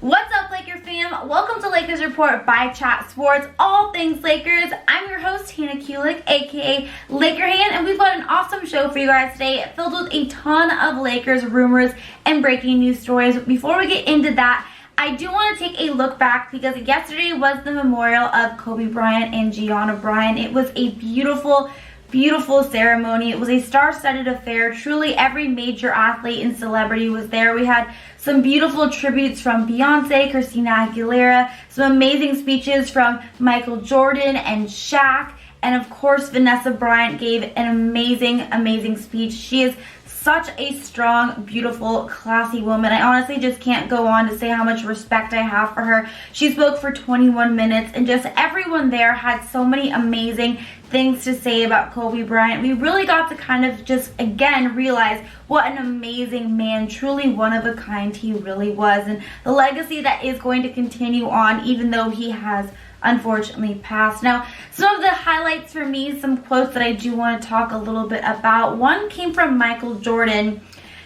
What's up, Laker fam? Welcome to Lakers Report by Chat Sports, all things Lakers. I'm your host, Hannah Kulik, aka Laker Han, and we've got an awesome show for you guys today, filled with a ton of Lakers rumors and breaking news stories. Before we get into that, I do want to take a look back because yesterday was the memorial of Kobe Bryant and Gianna Bryant. It was a beautiful ceremony. It was a star-studded affair. Truly every major athlete and celebrity was there. We had some beautiful tributes from Beyonce, Christina Aguilera, some amazing speeches from Michael Jordan and Shaq, and of course Vanessa Bryant gave an amazing speech. She is such a strong, beautiful, classy woman. I honestly just can't go on to say how much respect I have for her. She spoke for 21 minutes and just everyone there had so many amazing things to say about Kobe Bryant. We really got to kind of just again realize what an amazing man, truly one of a kind he really was, and the legacy that is going to continue on even though he has unfortunately passed. Now, some of the highlights for me, some quotes that I do want to talk a little bit about. One came from Michael Jordan.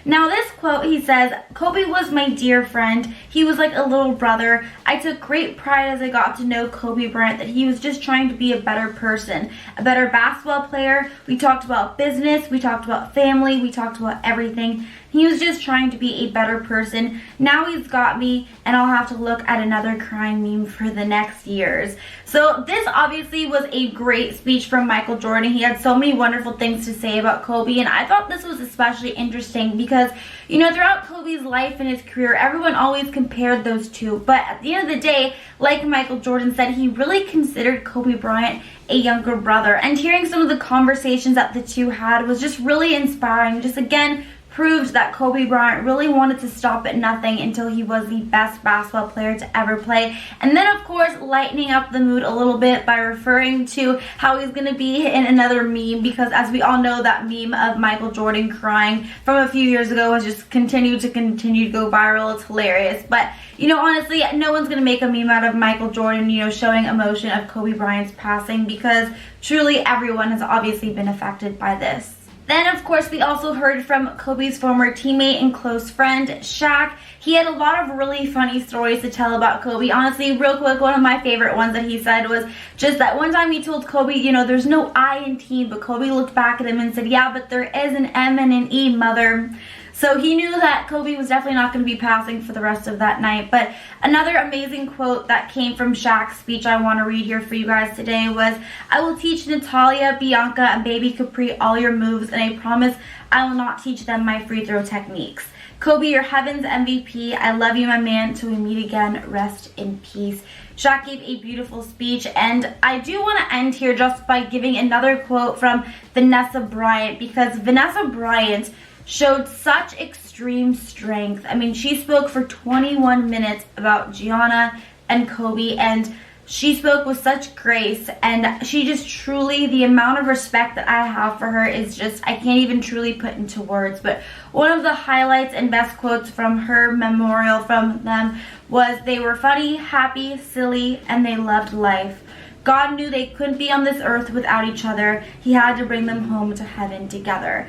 Now this quote, he says, "Kobe was my dear friend. He was like a little brother. I took great pride as I got to know Kobe Bryant that he was just trying to be a better person, a better basketball player. We talked about business, we talked about family, we talked about everything. He was just trying to be a better person. Now he's got me and I'll have to look at another crying meme for the next years." So this obviously was a great speech from Michael Jordan. He had so many wonderful things to say about Kobe, and I thought this was especially interesting because, you know, throughout Kobe's life and his career, everyone always compared those two. But at the end of the day, like Michael Jordan said, he really considered Kobe Bryant a younger brother. And hearing some of the conversations that the two had was just really inspiring. Just again, proved that Kobe Bryant really wanted to stop at nothing until he was the best basketball player to ever play. And then, of course, lightening up the mood a little bit by referring to how he's going to be in another meme, because as we all know, that meme of Michael Jordan crying from a few years ago has just continued to go viral. It's hilarious. But, you know, honestly, no one's going to make a meme out of Michael Jordan, you know, showing emotion of Kobe Bryant's passing, because truly everyone has obviously been affected by this. Then, of course, we also heard from Kobe's former teammate and close friend, Shaq. He had a lot of really funny stories to tell about Kobe. Honestly, real quick, one of my favorite ones that he said was just that one time he told Kobe, you know, there's no I in team, but Kobe looked back at him and said, "Yeah, but there is an M and an E, mother." So he knew that Kobe was definitely not going to be passing for the rest of that night. But another amazing quote that came from Shaq's speech I want to read here for you guys today was, "I will teach Natalia, Bianca, and Baby Capri all your moves, and I promise I will not teach them my free throw techniques. Kobe, you're heaven's MVP. I love you, my man. Till we meet again, rest in peace." Shaq gave a beautiful speech, and I do want to end here just by giving another quote from Vanessa Bryant, because Vanessa Bryant showed such extreme strength. I mean, she spoke for 21 minutes about Gianna and Kobe, and she spoke with such grace, and she just truly, the amount of respect that I have for her is just, I can't even truly put into words. But one of the highlights and best quotes from her memorial from them was, "They were funny, happy, silly, and they loved life. God knew they couldn't be on this earth without each other. He had to bring them home to heaven together."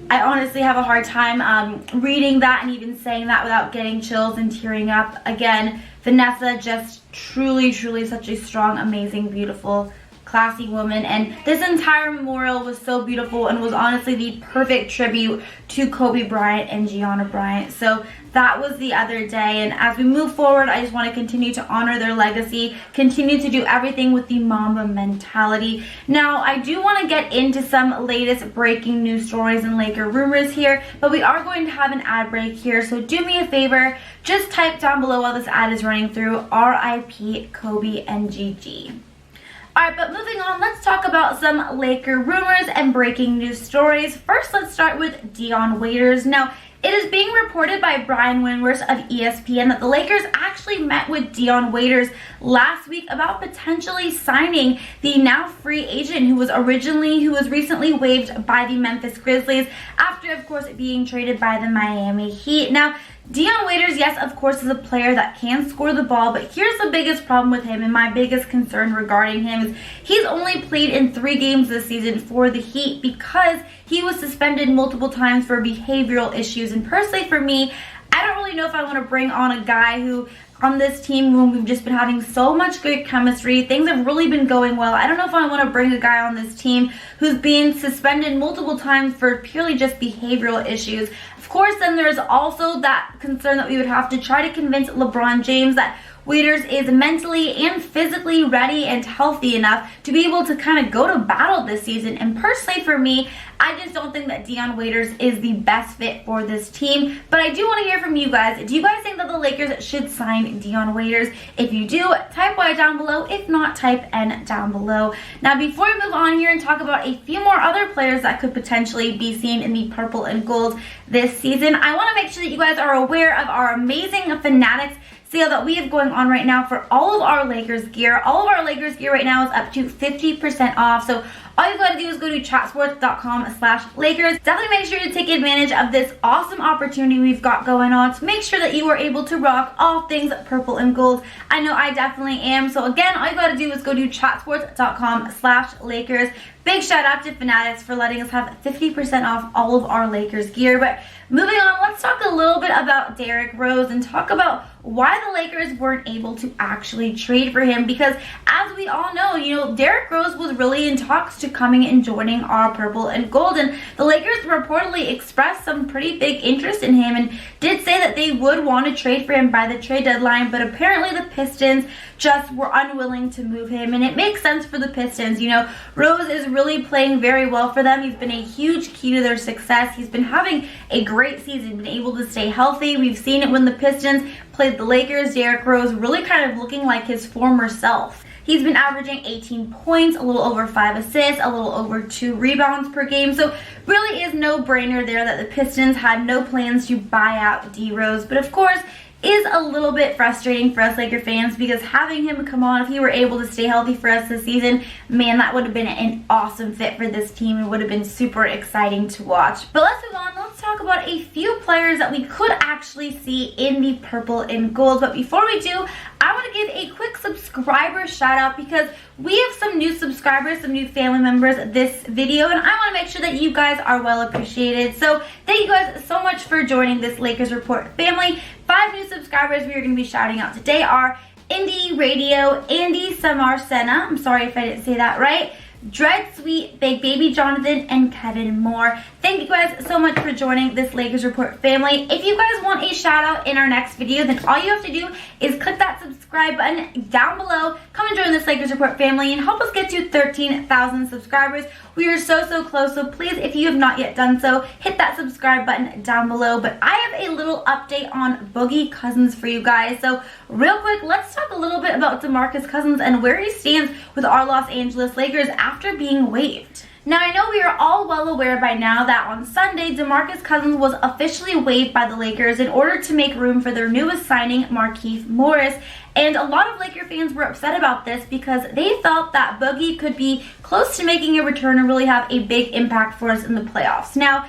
I honestly have a hard time reading that and even saying that without getting chills and tearing up. Again, Vanessa, just truly such a strong, amazing, beautiful, classy woman, and this entire memorial was so beautiful and was honestly the perfect tribute to Kobe Bryant and Gianna Bryant. So that was the other day, and as we move forward, I just want to continue to honor their legacy, continue to do everything with the Mamba mentality. Now, I do want to get into some latest breaking news stories and Laker rumors here, but we are going to have an ad break here, so do me a favor, just type down below while this ad is running through, RIP Kobe and Gigi. Alright, but moving on, let's talk about some Laker rumors and breaking news stories. First, let's start with Dion Waiters. Now, It is being reported by Brian Windhorst of ESPN that the Lakers actually met with Dion Waiters last week about potentially signing the now free agent who was recently waived by the Memphis Grizzlies after, of course, being traded by the Miami Heat. Now, Dion Waiters, yes, of course, is a player that can score the ball, but here's the biggest problem with him and my biggest concern regarding him is he's only played in 3 games this season for the Heat because he was suspended multiple times for behavioral issues. And personally for me, I don't really know if I want to bring on a guy who on this team when we've just been having so much good chemistry, things have really been going well. I don't know if I want to bring a guy on this team who's being suspended multiple times for purely just behavioral issues. Of course, then there's also that concern that we would have to try to convince LeBron James that Waiters is mentally and physically ready and healthy enough to be able to kind of go to battle this season. And personally for me, I just don't think that Dion Waiters is the best fit for this team. But I do want to hear from you guys. Do you guys think that the Lakers should sign Dion Waiters? If you do, type Y down below. If not, type N down below. Now, before we move on here and talk about a few more other players that could potentially be seen in the purple and gold this season, I want to make sure that you guys are aware of our amazing Fanatics sale that we have going on right now for all of our Lakers gear. All of our Lakers gear right now is up to 50% off. So all you gotta do is go to chatsports.com/Lakers. Definitely make sure to take advantage of this awesome opportunity we've got going on to make sure that you are able to rock all things purple and gold. I know I definitely am. So again, all you gotta do is go to chatsports.com/Lakers. Big shout out to Fanatics for letting us have 50% off all of our Lakers gear. But moving on, let's talk a little bit about Derrick Rose and talk about why the Lakers weren't able to actually trade for him. Because as we all know, Derrick Rose was really in talks to coming and joining our purple and gold. And the Lakers reportedly expressed some pretty big interest in him and did say that they would want to trade for him by the trade deadline. But apparently the Pistons just were unwilling to move him. And it makes sense for the Pistons. Rose is really playing very well for them. He's been a huge key to their success. He's been having a great season, been able to stay healthy. We've seen it when the Pistons played the Lakers. Derrick Rose really kind of looking like his former self. He's been averaging 18 points, a little over 5 assists, a little over 2 rebounds per game. So really is no brainer there that the Pistons had no plans to buy out D Rose. But of course, is a little bit frustrating for us Laker fans because having him come on, if he were able to stay healthy for us this season, man, that would have been an awesome fit for this team and would have been super exciting to watch. But let's move on. Let's talk about a few players that we could actually see in the purple and gold. But before we do, I want to give a quick subscriber shout out because we have some new subscribers, some new family members this video, and I want to make sure that you guys are well appreciated. So thank you guys so much for joining this Lakers Report family. 5 new subscribers we are going to be shouting out today are Indie Radio, Andy Samarsena, I'm sorry if I didn't say that right, Dread Sweet, Big Baby Jonathan, and Kevin Moore. Thank you guys so much for joining this Lakers Report family. If you guys want a shout out in our next video, then all you have to do is click that subscribe button down below. Come and join this Lakers Report family and help us get to 13,000 subscribers. We are so close, so please, if you have not yet done so, hit that subscribe button down below. But I have a little update on Boogie Cousins for you guys. So real quick, let's talk a little bit about DeMarcus Cousins and where he stands with our Los Angeles Lakers after being waived. Now, I know we are all well aware by now that on Sunday, DeMarcus Cousins was officially waived by the Lakers in order to make room for their newest signing, Markieff Morris. And a lot of Laker fans were upset about this because they felt that Boogie could be close to making a return and really have a big impact for us in the playoffs. Now,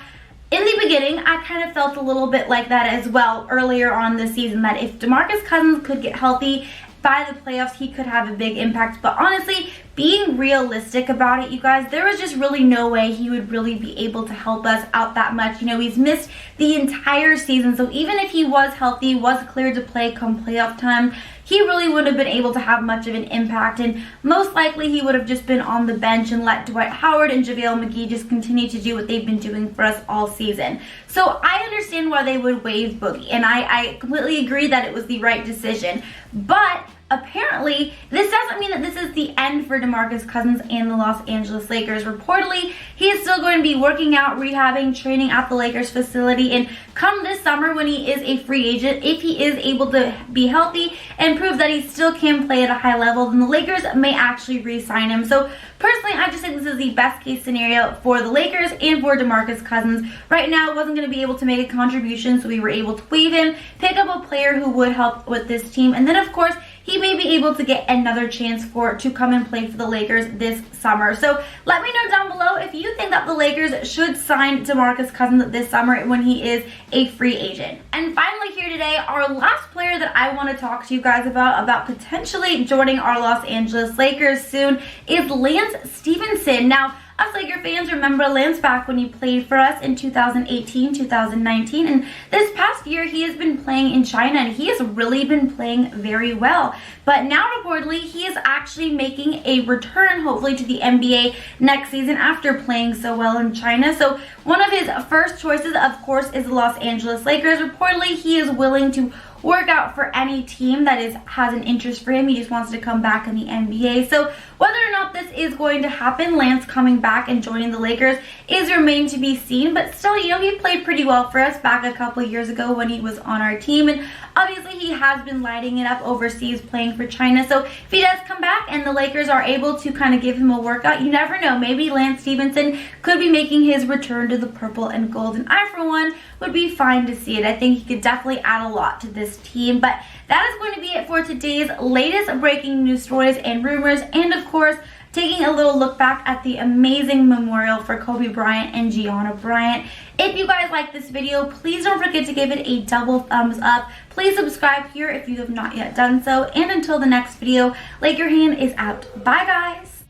in the beginning, I kind of felt a little bit like that as well earlier on this season, that if DeMarcus Cousins could get healthy by the playoffs, he could have a big impact. But honestly, being realistic about it, you guys, there was just really no way he would really be able to help us out that much. He's missed the entire season, so even if he was healthy, was cleared to play come playoff time, he really wouldn't have been able to have much of an impact, and most likely he would have just been on the bench and let Dwight Howard and JaVale McGee just continue to do what they've been doing for us all season. So I understand why they would waive Boogie, and I completely agree that it was the right decision. But apparently this doesn't mean that this is the end for DeMarcus Cousins and the Los Angeles Lakers. Reportedly, he is still going to be working out, rehabbing, training at the Lakers facility, and come this summer when he is a free agent, if he is able to be healthy and prove that he still can play at a high level, then the Lakers may actually re-sign him. So personally, I just think this is the best case scenario for the Lakers and for DeMarcus Cousins. Right now, wasn't going to be able to make a contribution, so we were able to waive him, pick up a player who would help with this team, and then of course, he may be able to get another chance to come and play for the Lakers this summer. So let me know down below if you think that the Lakers should sign DeMarcus Cousins this summer when he is a free agent. And finally here today, our last player that I want to talk to you guys about potentially joining our Los Angeles Lakers soon is Lance Stephenson. Now, us Laker fans remember Lance back when he played for us in 2018, 2019, and this past year he has been playing in China and he has really been playing very well. But now reportedly he is actually making a return hopefully to the NBA next season after playing so well in China. So one of his first choices of course is the Los Angeles Lakers. Reportedly he is willing to work out for any team that has an interest for him. He just wants to come back in the NBA. So whether or not this is going to happen, Lance coming back and joining the Lakers is remain to be seen. But still, you know, he played pretty well for us back a couple years ago when he was on our team. And obviously he has been lighting it up overseas playing for China. So if he does come back and the Lakers are able to kind of give him a workout, you never know. Maybe Lance Stephenson could be making his return to the purple and gold. And I, for one, would be fine to see it. I think he could definitely add a lot to this team. But that is going to be it for today's latest breaking news stories and rumors, and of course taking a little look back at the amazing memorial for Kobe Bryant and Gianna Bryant. If you guys like this video, please don't forget to give it a double thumbs up. Please subscribe here if you have not yet done so, and until the next video, Laker Hand is out. Bye guys.